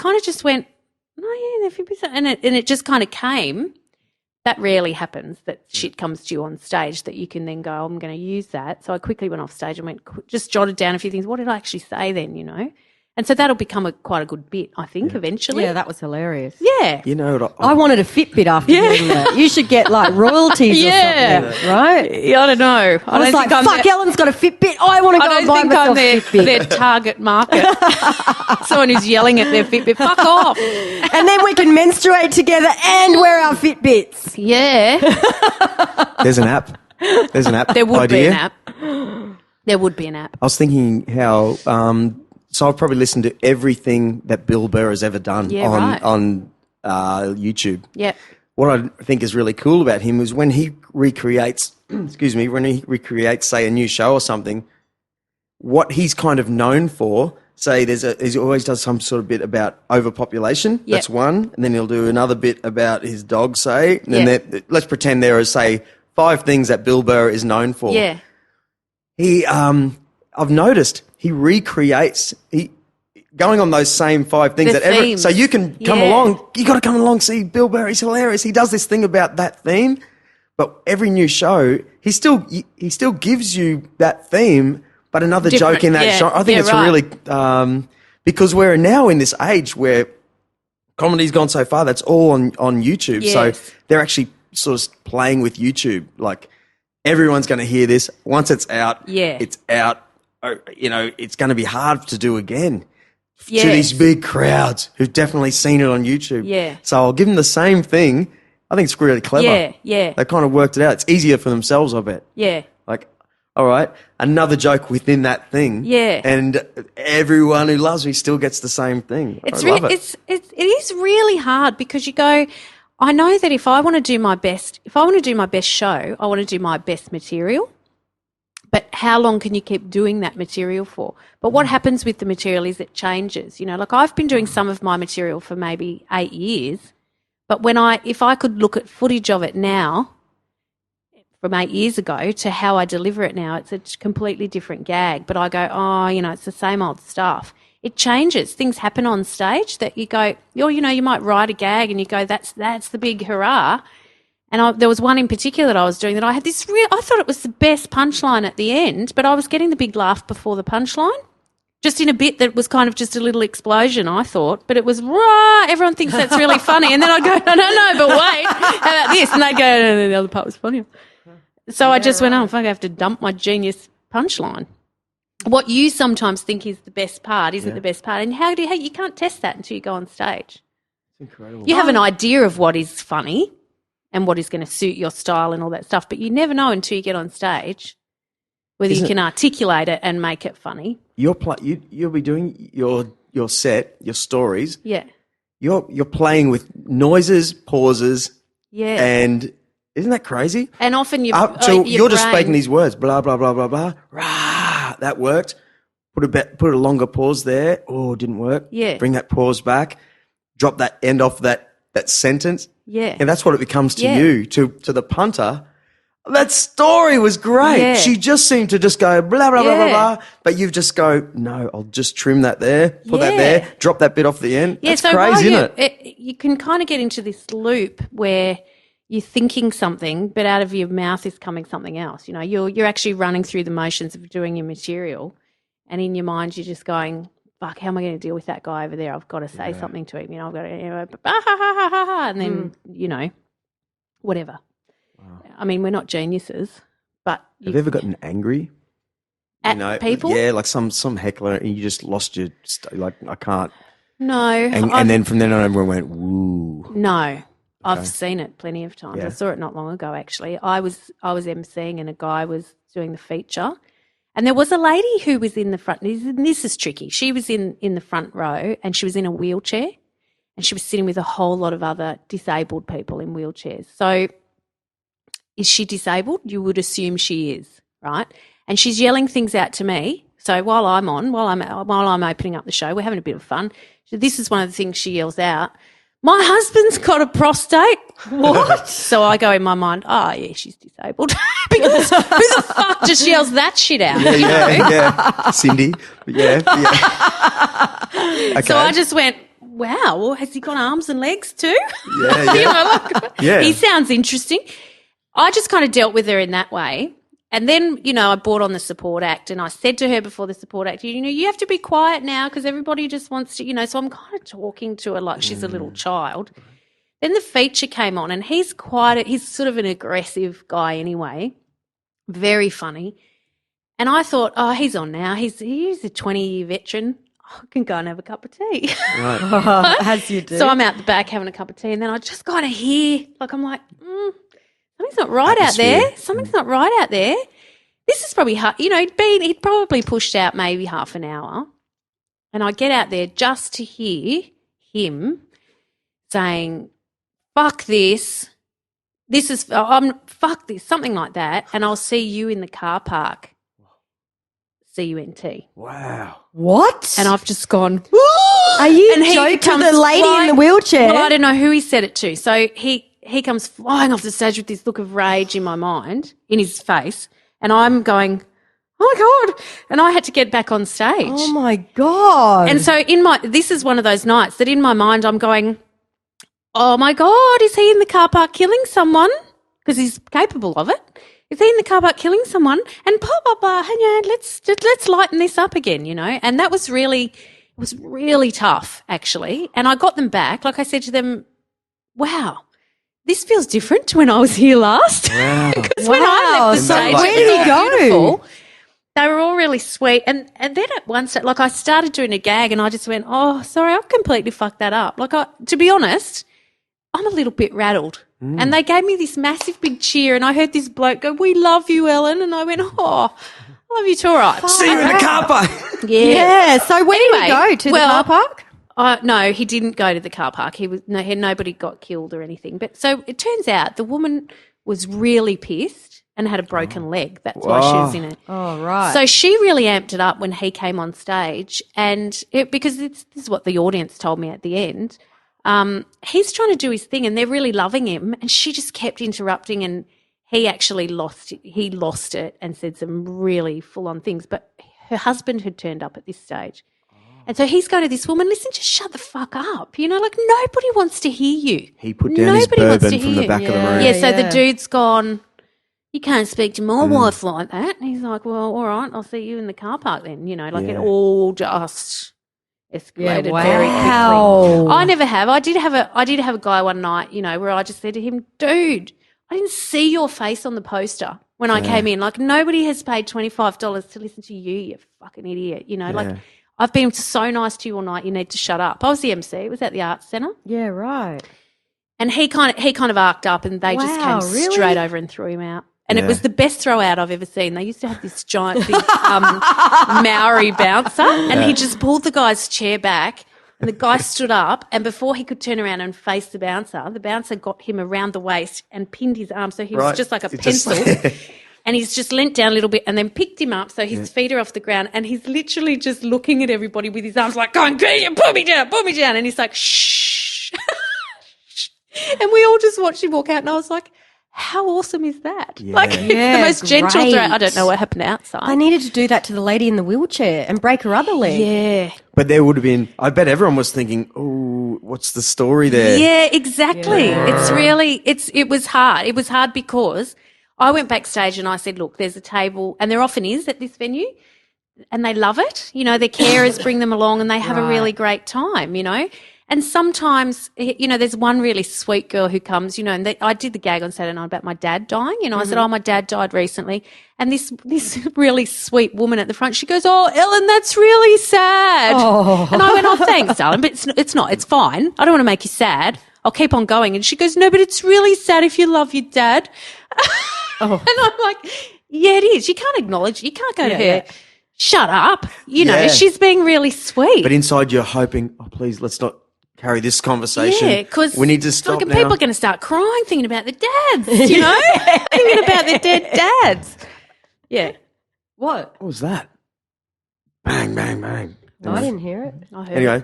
kind of just went, oh, yeah, they're Fitbits. And it just kind of came. That rarely happens, that shit comes to you on stage that you can then go, I'm going to use that. So I quickly went off stage and just jotted down a few things. What did I actually say then, you know? And so that'll become quite a good bit, I think, eventually. Yeah, that was hilarious. Yeah. You know, I wanted a Fitbit after doing that. You should get like royalties or something, right? Yeah, I don't know. I was like, fuck, Ellen's got a Fitbit. I want to go and buy myself a Fitbit. Their target market. Someone who's yelling at their Fitbit, fuck off. And then we can menstruate together and wear our Fitbits. Yeah. there's an app. There would idea. be an app. There would be an app. I was thinking how... so I've probably listened to everything that Bill Burr has ever done on YouTube. Yeah. What I think is really cool about him is when he recreates, say, a new show or something, what he's kind of known for, say, he always does some sort of bit about overpopulation. Yep. That's one. And then he'll do another bit about his dog, say. And then let's pretend there are, say, 5 things that Bill Burr is known for. Yeah. I've noticed he recreates going on those same 5 things so you can come along. You got to come along, see Bill Burr. He's hilarious. He does this thing about that theme, but every new show he still gives you that theme, but another joke in that show. I think it's really because we're now in this age where comedy's gone so far that's all on YouTube. Yes. So they're actually sort of playing with YouTube, like. Everyone's going to hear this. Once it's out, it's out. You know, it's going to be hard to do again to these big crowds who've definitely seen it on YouTube. Yeah. So I'll give them the same thing. I think it's really clever. Yeah. They kind of worked it out. It's easier for themselves, I bet. Yeah. Like, all right, another joke within that thing. Yeah. And everyone who loves me still gets the same thing. I love it. It is really hard because you go, I know that if I want to do my best show, I want to do my best material. But how long can you keep doing that material for? But what happens with the material is it changes. You know, like I've been doing some of my material for maybe 8 years, but if I could look at footage of it now from 8 years ago to how I deliver it now, it's a completely different gag. But I go, it's the same old stuff. It changes. Things happen on stage that you go, you might write a gag and you go, that's the big hurrah. And there was one in particular that I was doing that I had this I thought it was the best punchline at the end, but I was getting the big laugh before the punchline, just in a bit that was kind of just a little explosion, I thought. But it was, rah, everyone thinks that's really funny. And then I'd go, no, but wait, how about this? And they'd go, no, the other part was funnier. So I just went, fuck, I have to dump my genius punchline. What you sometimes think is the best part isn't the best part. And you can't test that until you go on stage. It's incredible. You have an idea of what is funny and what is going to suit your style and all that stuff, but you never know until you get on stage whether you can articulate it and make it funny. You'll be doing your set, your stories. Yeah. You're playing with noises, pauses. Yeah. And isn't that crazy? And often you're just speaking these words, blah, blah, blah, blah, blah, rah. That worked. Put a longer pause there. Oh, didn't work. Yeah. Bring that pause back. Drop that end off that sentence. Yeah. And that's what it becomes to you, to the punter. That story was great. Yeah. She just seemed to just go blah, blah, blah, blah, blah. But you've just go, no, I'll just trim that there, put that there, drop that bit off the end. Yeah, that's so crazy, isn't it? You can kind of get into this loop where you're thinking something, but out of your mouth is coming something else. You know, you're actually running through the motions of doing your material, and in your mind you're just going, fuck, how am I going to deal with that guy over there? I've got to say something to him. You know, I've got to, and then, whatever. Wow. I mean, we're not geniuses, but... Have you ever gotten angry? At people? Yeah, like some heckler and you just lost your... I can't... No. And then from then on everyone went, woo. No. Okay. I've seen it plenty of times. Yeah. I saw it not long ago, actually. I was emceeing and a guy was doing the feature. And there was a lady who was in the front. This is tricky. She was in the front row and she was in a wheelchair and she was sitting with a whole lot of other disabled people in wheelchairs. So is she disabled? You would assume she is, right? And she's yelling things out to me. So while I'm opening up the show, we're having a bit of fun. So this is one of the things she yells out. My husband's got a prostate. What? So I go in my mind, yeah, she's disabled. Because who the fuck just yells that shit out? Yeah. Cindy. Yeah. Okay. So I just went, wow, well, has he got arms and legs too? Yeah, You yeah. know, like, Yeah. he sounds interesting. I just kind of dealt with her in that way. And then, you know, I brought on the support act and I said to her before the support act, you know, you have to be quiet now because everybody just wants to, you know, so I'm kind of talking to her like she's a little child. Then the feature came on and he's sort of an aggressive guy anyway, very funny. And I thought, oh, he's on now. He's a 20-year veteran. I can go and have a cup of tea. Right. As you do. So I'm out the back having a cup of tea and then I just kind of hear, like I'm like, something's not right out there. Atmosphere. Something's not right out there. This is probably hard. You know, he'd probably pushed out maybe half an hour. And I get out there just to hear him saying, fuck this. Fuck this, something like that. And I'll see you in the car park. CUNT. Wow. What? And I've just gone, Are you and he joking to comes the lady in flying- the wheelchair? Well, I don't know who he said it to. So he comes flying off the stage with this look of rage in my mind, in his face, and I'm going, oh my God. And I had to get back on stage. Oh my God. And so this is one of those nights that in my mind I'm going, oh my God, is he in the car park killing someone? Because he's capable of it. Is he in the car park killing someone? And blah, blah, blah, let's lighten this up again, you know. And that was really tough, actually. And I got them back. Like I said to them, wow, this feels different to when I was here last. Wow. Because when I left the So stage, where it did was he all go? beautiful. They were all really sweet. And then at one stage, like I started doing a gag and I just went, oh, sorry, I've completely fucked that up. Like, to be honest, I'm a little bit rattled. And they gave me this massive big cheer and I heard this bloke go, we love you, Ellen. And I went, oh, I love you too, all right. See you in the car park. yeah. So where did he Anyway, go? To the car park? No, he didn't go to the car park. Nobody got killed or anything. But so it turns out the woman was really pissed and had a broken leg. That's why she was in it. Oh, right. So she really amped it up when he came on stage, and because this is what the audience told me at the end. He's trying to do his thing, and they're really loving him, and she just kept interrupting, and he actually lost it and said some really full-on things. But her husband had turned up at this stage. And so he's going to this woman, listen, just shut the fuck up. You know, like nobody wants to hear you. He put down his bourbon from the back of the room. Yeah, so the dude's gone, you can't speak to my wife like that. And he's like, well, all right, I'll see you in the car park then. You know, like it all just escalated very quickly. I never have. I did have a guy one night, you know, where I just said to him, dude, I didn't see your face on the poster when I came in. Like nobody has paid $25 to listen to you, you fucking idiot. You know, like I've been so nice to you all night. You need to shut up. I was the MC. It was at the Arts Centre. Yeah, right. And he kind of arced up, and they just came straight over and threw him out. And it was the best throw out I've ever seen. They used to have this giant big Maori bouncer, and he just pulled the guy's chair back, and the guy stood up, and before he could turn around and face the bouncer got him around the waist and pinned his arm, so he was just like a pencil. And he's just leant down a little bit and then picked him up so his feet are off the ground, and he's literally just looking at everybody with his arms like, going, put me down. And he's like, shh. And we all just watched him walk out, and I was like, how awesome is that? Yeah. Like, it's the most gentle throw. I don't know what happened outside. I needed to do that to the lady in the wheelchair and break her other leg. Yeah. But there would have been, I bet everyone was thinking, oh, what's the story there? Yeah, exactly. It was hard. It was hard because I went backstage and I said, look, there's a table, and there often is at this venue, and they love it. You know, their carers bring them along and they have a really great time, you know. And sometimes, you know, there's one really sweet girl who comes, you know, and I did the gag on Saturday night about my dad dying. You know, I said, oh, my dad died recently. And this really sweet woman at the front, she goes, oh, Ellen, that's really sad. Oh. And I went, oh, thanks, darling, but it's not. It's fine. I don't want to make you sad. I'll keep on going. And she goes, no, but it's really sad if you love your dad. And I'm like, yeah, it is. You can't acknowledge. You can't go to her. Yeah. Shut up. You know, she's being really sweet. But inside you're hoping, oh, please, let's not carry this conversation. Yeah, because we need to stop now. People are going to start crying thinking about their dads, you know, thinking about their dead dads. Yeah. What was that? Bang, bang, bang. No, I didn't hear it. I heard anyway,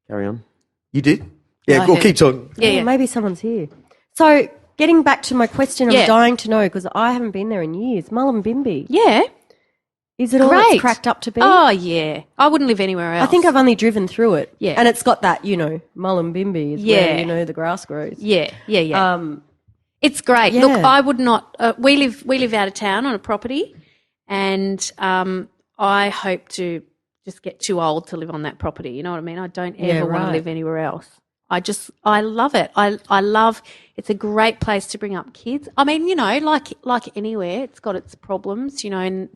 carry on. You did? Yeah, go keep talking. Yeah, maybe someone's here. So getting back to my question, I'm dying to know because I haven't been there in years. Mullumbimby. Yeah. Is it all Great. it's cracked up to be? Oh, yeah. I wouldn't live anywhere else. I think I've only driven through it. Yeah. And it's got that, Mullumbimby is where, the grass grows. Yeah. It's great. Yeah. Look, I would not we live out of town on a property, and I hope to just get too old to live on that property. You know what I mean? I don't ever want to live anywhere else. I love it. I love, it's a great place to bring up kids. I mean, like anywhere, it's got its problems, and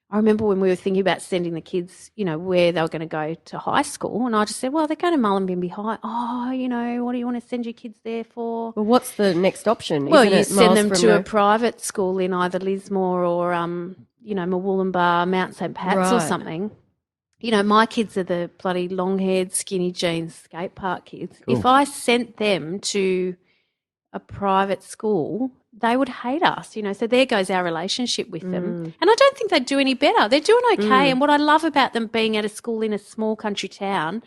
I remember when we were thinking about sending the kids, where they were going to go to high school, and I just said, well, they're going to Mullumbimby High. Oh, what do you want to send your kids there for? Well, what's the next option? Well, Isn't you it send miles them from to a private school in either Lismore or, Murwillumbah, Mount St. Pat's or something. My kids are the bloody long-haired, skinny jeans skate park kids. Cool. If I sent them to a private school, they would hate us, so there goes our relationship with them. And I don't think they'd do any better. They're doing okay. And what I love about them being at a school in a small country town,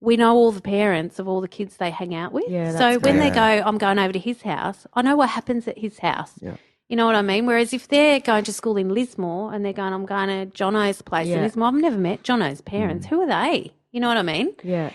we know all the parents of all the kids they hang out with. Yeah, so when they go, I'm going over to his house, I know what happens at his house. Yeah. You know what I mean? Whereas if they're going to school in Lismore and they're going, I'm going to Jono's place in Lismore, I've never met Jono's parents. Who are they? You know what I mean? Yeah.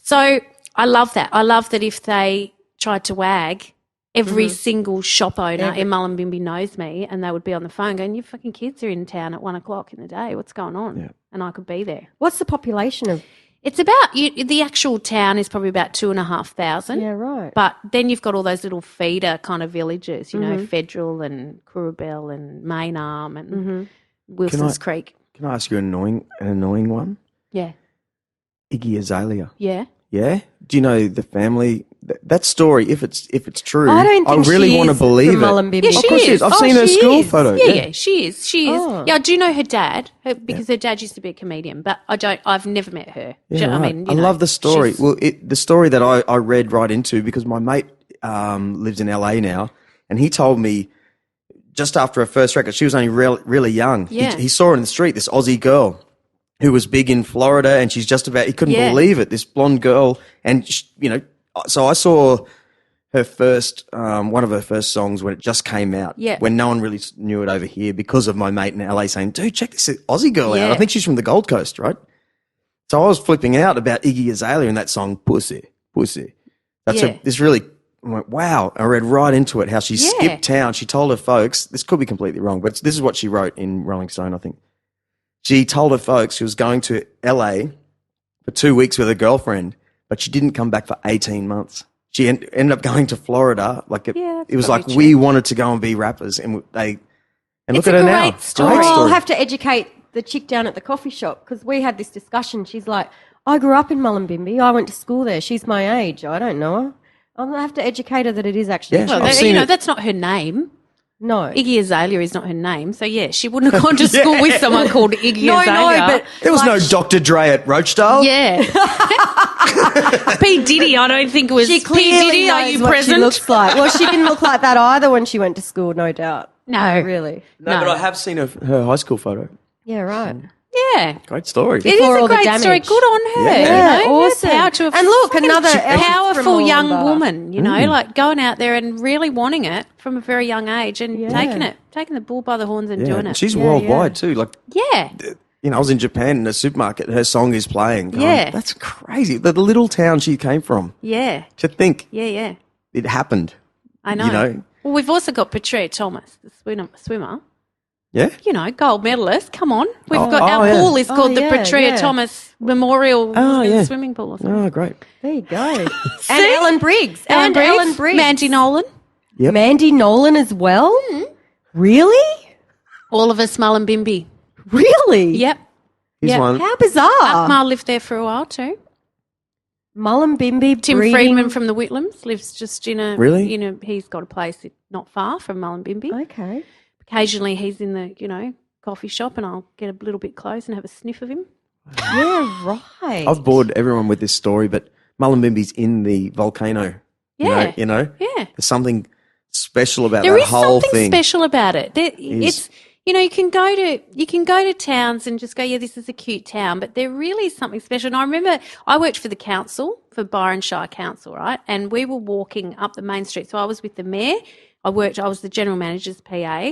So I love that. I love that if they tried to wag, every single shop owner in Mullumbimby knows me, and they would be on the phone going, your fucking kids are in town at 1 o'clock in the day. What's going on? Yeah. And I could be there. What's the population of? It's about, the actual town is probably about 2,500. Yeah, right. But then you've got all those little feeder kind of villages, Federal and Coorabell and Maynarm and Wilson's Creek. Can I ask you an annoying one? Yeah. Iggy Azalea. Yeah. Yeah? Do you know the family? That story, if it's true, I don't think really want to believe it. Yeah, she of course she is. I've seen her she school is. photo. Yeah, she is. She is. Oh. Yeah, I do know her dad because her dad used to be a comedian, but I've never met her. Yeah, right. I mean, I love the story. Well, the story that I read right into, because my mate lives in LA now, and he told me just after her first record, she was only really young. Yeah. He saw her in the street, this Aussie girl who was big in Florida, and she's just about, he couldn't believe it, this blonde girl. And, so I saw her first, one of her first songs when it just came out, when no one really knew it over here, because of my mate in LA saying, dude, check this Aussie girl out. I think she's from the Gold Coast, right? So I was flipping out about Iggy Azalea and that song, Pussy. That's this really, I went, wow. I read right into it, how she skipped town. She told her folks, this could be completely wrong, but this is what she wrote in Rolling Stone, I think. She told her folks she was going to LA for 2 weeks with her girlfriend, but she didn't come back for 18 months. She ended up going to Florida. It was like, we wanted to go and be rappers, and look at her now. Great story. I'll have to educate the chick down at the coffee shop, because we had this discussion. She's like, I grew up in Mullumbimby. I went to school there. She's my age. I don't know her. I'll have to educate her that it is actually Yeah, true. Well, that's not her name. No. Iggy Azalea is not her name. So, she wouldn't have gone to school with someone called Iggy Azalea. No, but there was no Dr. Dre at Roachdale. Yeah. P. Diddy, I don't think it was. She clearly P. Diddy, knows are you what present? she looks like. Well, she didn't look like that either when she went to school, no doubt. No. Really? No, but I have seen her high school photo. Yeah, right. Yeah. Great story. It is a great story. Good on her. Yeah, awesome. And look, another powerful young woman, like going out there and really wanting it from a very young age and taking the bull by the horns and doing it. She's worldwide too. Yeah. I was in Japan in a supermarket. Her song is playing. That's crazy. The little town she came from. Yeah. To think. Yeah. It happened. I know. Well, we've also got Petrea Thomas, the swimmer. Yeah. Gold medalist. Come on. We've got our pool is called the Petrea Thomas Memorial Swimming Pool or something. Oh, great. There you go. And Ellen Briggs. Ellen Briggs. Mandy Nolan. Yep. Mandy Nolan as well? Really? All of us Mullumbimby. Really? Yep. Here's one. How bizarre. Akmal lived there for a while too. Mullumbimby. Tim Friedman from the Whitlams lives just in a... Really? He's got a place not far from Mullumbimby. Okay. Occasionally he's in the, coffee shop and I'll get a little bit close and have a sniff of him. Yeah, right. I've bored everyone with this story, but Mullumbimby's in the volcano. Yeah. You know? Yeah. There's something special about there that whole thing. There is something special about it. It's... you can go to towns and just go, this is a cute town, but there really is something special. And I remember I worked for the council, for Byron Shire Council, right? And we were walking up the main street. So I was with the mayor. I was the general manager's PA,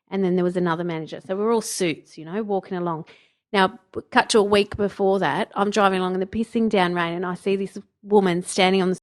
and then there was another manager. So we're all suits, walking along. Now, cut to a week before that, I'm driving along in the pissing down rain, and I see this woman standing on the